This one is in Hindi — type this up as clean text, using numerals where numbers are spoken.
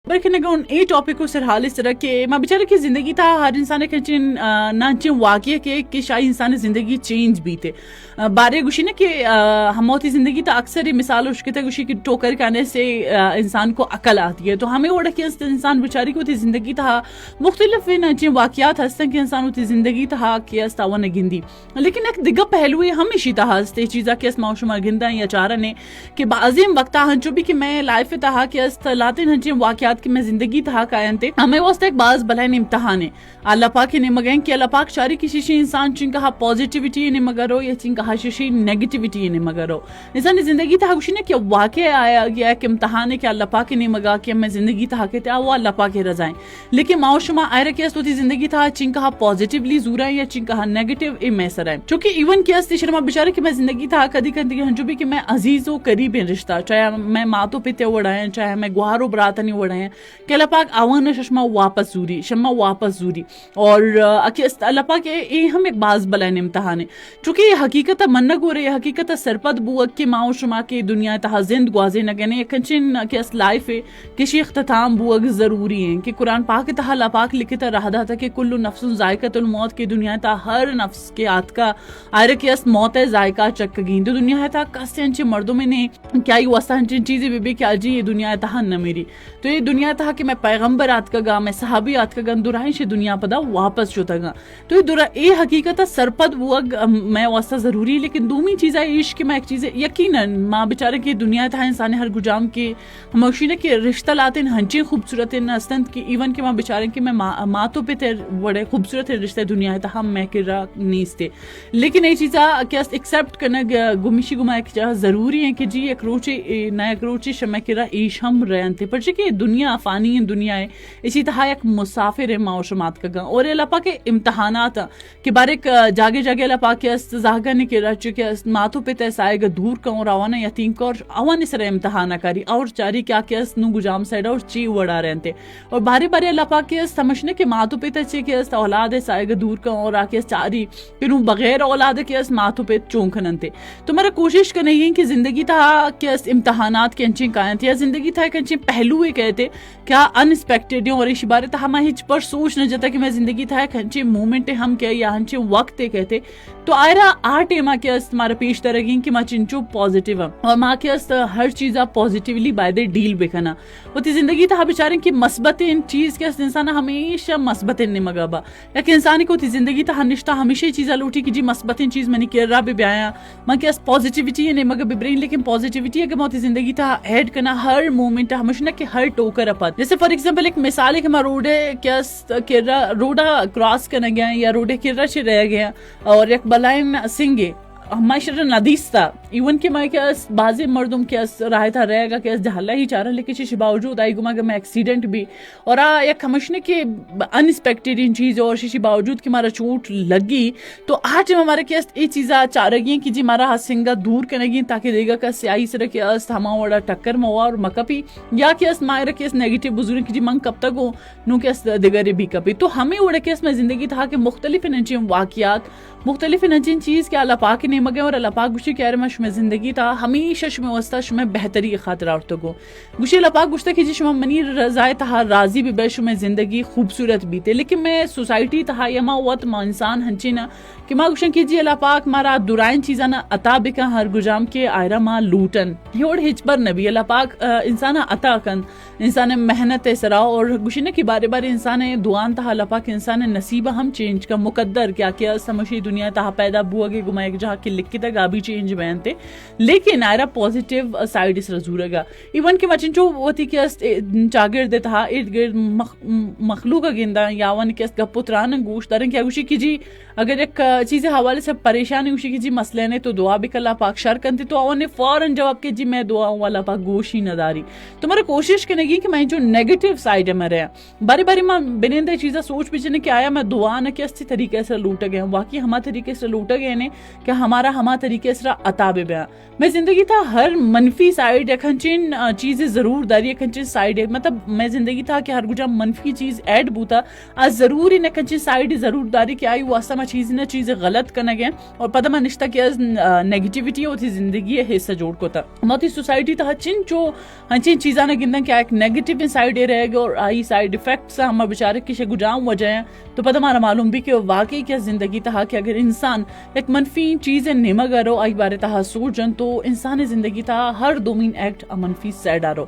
बरखने गौन ए टॉपिक को सरहाल इस तरह के मैं बेचारे की जिंदगी था हर इंसान के चिन ना चिन वाक़िया के शायद इंसान जिंदगी चेंज भी थे बारे गुशी ने कि हम होती जिंदगी था अक्सर ही मिसाल उसके तक गुशी की टोकर करने से इंसान को अकल आती है। तो हमें ओढ़ के इंसान बेचारी को थी जिंदगी था मुख्तलिफ ना चिन वाक़ियात हंसते कि इंसान होती जिंदगी था कि अस्तावा न गिंदी लेकिन एक दिग्गा पहलू हमेशा था हंसते चीज़ा के माशुमा गिंदा या चारा ने कि बाजिम वक्त हंचो भी कि मैं लाइफ था कि लाते हंचिन वाक़ियात कि मैं जिंदगी था कायनते हमें वास्ते एक बाज बलाइन इम्तिहान है अल्लाह पाक ने मगन कि अल्लाह पाक शारी की शीशी इंसान चिंका पॉजिटिविटी ने मगरो या चिंका शीशी नेगेटिविटी ने मगरो इंसान जिंदगी था कुछ ने कि वाकई आया गया एक इम्तिहान है कि अल्लाह पाक ने मगा कि मैं जिंदगी था के वो अल्लाह पाक रजाएं लेकिन माओशमा आयरा के तो जिंदगी था चिंका पॉजिटिवली जूरा या चिंका नेगेटिव ए मैसर है चूंकि इवन के अस्ती शर्मा बेचारे कि मैं जिंदगी था कदी कदी हंजू भी कि मैं अजीजो करीब रिश्ता चाहे मैं मातो पिते उड़ाए चाहे मैं गुहारो बरातनी उड़ाए कि अल्लाह पाक आवान शमा वापस जूरी शमा वापस जूरी और अल्लाह पाक ये हम एक बाज बलाइन इम्तिहान है चूंकि ये हकीकत मन गो रही हकीकत सरपद बुआ के माओ शमा के दुनिया तहा जिंद ग्वाजे न गने कंचिन के लाइफ है किसी इख्तिताम बुआ जरूरी है कि कुरान पाक तहा अल्लाह पाक लिखता रहा था कि कुल्लु नफ्सुन जायकातुल मौत की दुनिया ता हर नफ्स के आत का आयरे के मौत है जायका चक गिंद दुनिया है था कस्ते मर्दों में ने क्या ही वस्ता चीजें बेबी क्या जी ये दुनिया तहा न मेरी तो ये दुनिया था कि मैं पैगंबर आत का गा मैं सहाबी आत का गा दुराइश दुनिया पदा वापस जोता गा तो ये हकीकत सरपद हुआ मैं वास्ता जरूरी लेकिन दूसरी चीज़ है इश्क में एक चीज़ यकीनन माँ बेचारे की दुनिया था इंसान हर गुजाम के हमशी ने कि रिश्ता लाते हंचे खूबसूरत नस्तंत की इवन के माँ बेचारे कि मैं माँ तो पे थे बड़े खूबसूरत रिश्ते दुनिया था हम मैं किरा नीस थे लेकिन ये चीज़ा क्या एक्सेप्ट करना गुमिशी गुमा एक जरूरी है कि जी एक रोचे नया रोचे शमा किरा ईश हम रहन थे पर कि दुनिया फानी दुनिया है इसी तरह एक मुसाफिर है माओशमात का और अल्लाह के इम्तहानात के बारे जागे जागे अल्लाह के जागा ने के रच के माथो पे तैसाएगा दूर का और आवाना यतीम का और आवान सर इम्तहाना करी और चारी क्या के नु गुजाम साइड और ची उड़ा रहे थे और बारी बारी अल्लाह के समझने के माथो पे तचे के औलाद साएगा दूर का और आके चारी कि नु बगैर औलाद के माथो पे चौंखन थे तो मेरा कोशिश करना है कि जिंदगी था के इम्तहानात के अंचे कायन थे या जिंदगी था एक अंचे पहलू कहते क्या अनएक्सपेक्टेड और इस बारे था हम हिच पर सोच न जाता कि मैं जिंदगी था हंचे मोमेंट हम क्या या हंचे वक्त कहते तो आयरा आठ एमा के हमारा पेश तरगी कि माँ चिंचो पॉजिटिव और माँ के हर चीज आप पॉजिटिवली बाय द डील बेखना वो जिंदगी था बेचारे की मस्बतें चीज के इंसान हमेशा मस्बतें ने मगाबा या कि इंसान को जिंदगी था निश्ता हमेशा चीज लूटी कि जी मस्बतें चीज मैंने कर रहा भी ब्याया माँ के पॉजिटिविटी ने मगर बिब्रेन लेकिन पॉजिटिविटी अगर मोती जिंदगी था ऐड करना हर मोमेंट हमेशा कि हर टोकर अपन जैसे फॉर एग्जांपल एक मिसाल है कि हमारा रोडे क्या किर्रा रोडा क्रॉस करने गया या रोडे किर्रा से रह गया और एक बलाइन सिंगे हमारा नदीस था इवन के मैं क्या बाजी मर्दुम क्या रहा था रहेगा क्या जहला ही चाह रहा लेकिन शी बावजूद आई गुमा मैं एक्सीडेंट भी और एक हमशने के अनएक्सपेक्टेड इन चीज और शी बावजूद कि हमारा चोट लगी तो आज हमारे क्या ये चीज़ा चाह रही कि जी हमारा हाथ सिंगा दूर करेगी ताकि देगा का स्याही से रखे हमा वड़ा टक्कर में हुआ और मकपी या क्या मायरा केस नेगेटिव बुजुर्ग की जी मंग कब तक हो नु क्या दिगरे भी कपी तो हमें उड़ा केस में जिंदगी था कि मुख्तलिफ नजीम वाकियात मुख्तलिफ नजीम चीज़ के अल्लाह पाक ने मगे और अल्लाह पाक गुशी कह रहे मैं जिंदगी था हमेशा शुमे वस्ता शुमे बेहतरी खातिर औरतों को गुशी अल्लाह पाक गुश्ता की शुमा मनी रजाए तहा राजी भी बे शुमे जिंदगी खूबसूरत बीते लेकिन मैं सोसाइटी तहा यमा वत मा इंसान हंची ना कि माँ गुशन कीजिए अल्लाह पाक मारा दुराइन चीज़ा ना अता बिका हर गुजाम के आयरा माँ लूटन योड़ हिचबर नबी अल्लाह पाक इंसान अता कन इंसान मेहनत सरा और गुशिने की बारे बारे इंसान दुआन तहा अल्लाह पाक इंसान नसीबा हम चेंज का मुकद्दर क्या क्या समझी दुनिया तहा पैदा बुआ के गुमाए जहाँ की लिख तक अभी चेंज बहन थे लेकिन आयरा पॉजिटिव साइड इस रजूरेगा इवन के मचिन जो होती कि चागिर्द था इर्द गिर्द मखलूक गिंदा यावन के गपुत्रान गोश्त दरन क्या गुशी की जी अगर एक चीज़ें हवाले से परेशानी उसी की जी मसले ने तो दुआ भी कल्ला पाक शर करती तो उन्हें फौरन जवाब के जी मैं दुआ वाला पाक गोशी नदारी तो मेरा कोशिश करेगी कि मैं जो नेगेटिव साइड है मेरे बारी बारी मैं बिनेंदे चीज़ें सोच पीछे कि आया मैं दुआ न कि अच्छी तरीके से लूट गए बाकी हमारे तरीके से लूट गए ने क्या हम हमारा हमा तरीके से अताबे बया मैं जिंदगी था हर मनफी साइड यखनचिन चीजें जरूर दारी यखनचिन साइड है मतलब मैं जिंदगी था कि हर गुजा मनफी चीज ऐड बूता आज जरूरी नखनचिन साइड जरूर दारी कि आई वास्ता में चीजें गलत करना गए और पता मैं निश्ता कि आज नेगेटिविटी होती जिंदगी है हिस्सा जोड़ को था मोती सोसाइटी था हचिन जो हचिन चीजा ने गिंदा क्या एक नेगेटिव इन साइड रहेगा और आई साइड इफेक्ट से हम बेचारे किसे गुजाम वजह तो पता हमारा मालूम भी कि वाकई क्या जिंदगी था कि अगर इंसान एक मनफी चीजें निमा करो आई बारे था सोचन तो इंसान जिंदगी था हर 2 मीन एक्ट मनफी सैड आरो